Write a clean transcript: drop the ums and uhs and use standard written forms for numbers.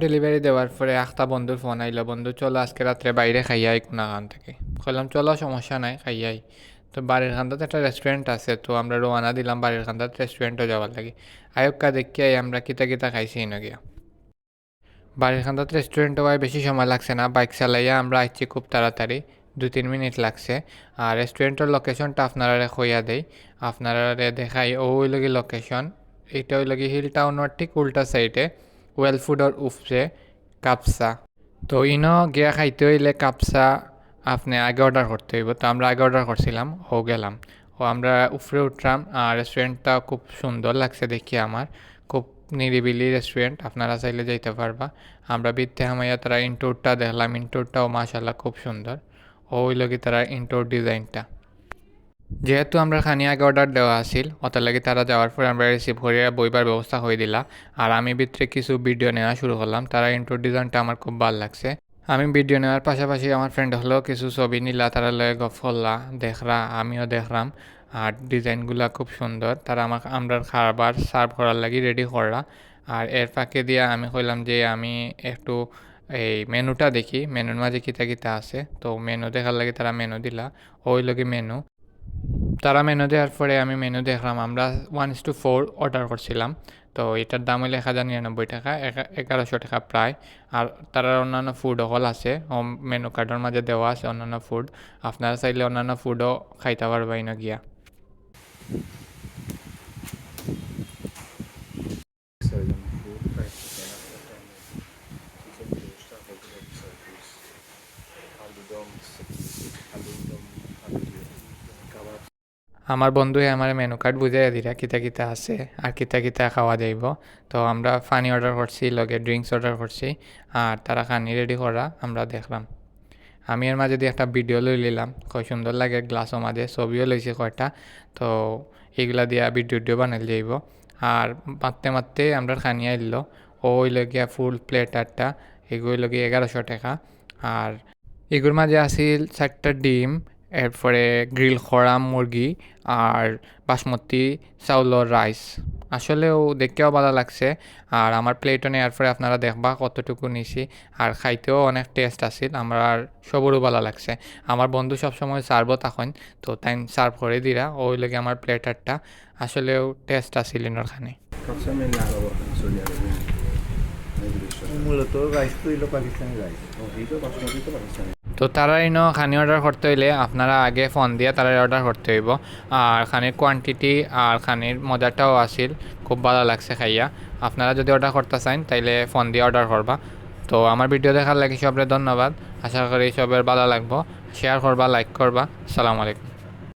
Delivery দেওয়ার পরে একটা বন্ধুর ফোন আইলো, বন্ধু চলো আজকে রাত্রে বাইরে খাইয়াই কোনাগান থেকে। বললাম চলো, সমস্যা নাই, খাইয়াই। তো বাড়ির খান্দাত একটা রেস্টুরেন্ট আছে, তো আমরা রোয়ানা দিলাম বাড়ির খান্দাত রেস্টুরেন্টও যাওয়ার লাগে। আয়ক্কা দেখিয়াই আমরা কিতা কিতা খাইছি না গিয়া। বাড়ির খান্দাত রেস্টুরেন্টে হয় বেশি সময় লাগছে না, বাইক চালাইয়া আমরা আইছি খুব তাড়াতাড়ি, 2-3 মিনিট লাগছে। আর রেস্টুরেন্টের লোকেশনটা আপনারা কইয়া দেই, আপনারা দেখাই। ও হইল কি লোকেশন, এটা হইল কি হিল টাউনের ঠিক উল্টা সাইডে, ওয়েল ফুডর উপরে কাপসা। তো ইনো গিয়া খাইতে হইলে কাপসা আপনি আগে অর্ডার করতে হইব। তো আমরা আগে অর্ডার করছিলাম, ও গেলাম, ও আমরা উপরে উঠলাম। আর রেস্টুরেন্টটা খুব সুন্দর লাগছে দেখি আমার, খুব নিরিবিলি রেস্টুরেন্ট, আপনারা চাইলে যাইতে পারবা। আমরা বিত্তে হামাইয়া তারা ইনটোরটা দেখলাম, ইনটোরটাও মাশাল্লাহ খুব সুন্দর। ও হইল কি তারা ইনটোর ডিজাইনটা। যেহেতু আমরা খানি আগে অর্ডার দেওয়া আছিল, অতার লাগে তারা যাওয়ার পরে আমরা রিসিভ করিয়া বইবার ব্যবস্থা হয়ে দিলা। আর আমি ভিতরে কিছু ভিডিও নেওয়া শুরু করলাম, তারা ইন্ট্রো ডিজাইনটা আমার খুব ভালো লাগছে। আমি ভিডিও নেওয়ার পাশাপাশি আমার ফ্রেন্ড হলেও কিছু ছবি নিলা, তারা লয়ে গপ করলা, দেখরা, আমিও দেখলাম। আর ডিজাইনগুলা খুব সুন্দর, তারা আমাকে আমরা খাবার সার্ভ করার লাগি রেডি করলা। আর এর ফাঁকে দিয়ে আমি কইলাম যে আমি একটু এই মেনুটা দেখি, মেনুর মাঝে কিতা কিতা আছে। তো মেনু দেখার লাগে তারা মেনু দিলা, ওই লগে মেনু। তারা মেনু দেওয়ার পরে আমি মেনু দেখলাম, আমরা 1:4 অর্ডার করছিলাম। তো এটার দাম হইলে 1099 টাকা, 1100 টাকা প্রায়। আর তার অন্যান্য ফুড হল আছে, মেনু কার্ডের মাঝে দেওয়া আছে অন্যান্য ফুড। আপনারা চাইলে অন্যান্য ফুডও খাইতে পারবেন না গিয়া। আমার বন্ধুই আমার মেনু কার্ড বুঝাইয়া দিরা কিতা কিতা আছে আর কিতা কিতা খাওয়া যাইব। তো আমরা পানি অর্ডার করছি, লগে ড্রিঙ্কস অর্ডার করছি। আর তারা খানি রেডি করা আমরা দেখলাম। আমি এর মাঝে দিয়ে একটা ভিডিও লই নিলাম, কয় সুন্দর লাগে, গ্লাসও মাঝে ছবিও লইছি কয়টা। তো এগুলা দিয়া ভিডিও বানাইল যাইব। আর মারতে মারতে আমরা খানি আইল, ও হইল গিয়া ফুল প্লেটারটা, এগুলো হইল গিয়ে 1100 টাকা। আর এগুলোর মাঝে আসিল 4টা ডিম, এরপরে গ্রিল করা মুরগি, আর বাসমতি চাউলের রাইস। আসলেও দেখতেও ভালো লাগছে। আর আমার প্লেটও নেওয়ার পরে আপনারা দেখবা কতটুকু নিছি। আর খাইতেও অনেক টেস্ট আসিল, আমার সবরও ভালো লাগছে। আমার বন্ধু সবসময় সার্ভও তখন, তো তাই সার্ভ করে দিরা, ওই লাগে আমার প্লেটারটা আসলেও টেস্ট আসিল ইনোর খানে। মূলত রাইস তো হইলো পাকিস্তানি রাইস, এই তো বাসমতি তো পাকিস্তানি। তো তারা ইনো খানি অর্ডার করতে হইলে আপনারা আগে ফোন দিয়ে তারা অর্ডার করতে হইব। আর খানির কোয়ান্টিটি আর খানির মজাটাও আসিল, খুব ভালো লাগছে খাইয়া। আপনারা যদি অর্ডার করতে চান তাইলে ফোন দিয়ে অর্ডার করবা। তো আমার ভিডিও দেখার লাগে সবরে ধন্যবাদ, আশা করি সবের ভালো লাগবো। শেয়ার করবা, লাইক করবা। আসসালামু আলাইকুম।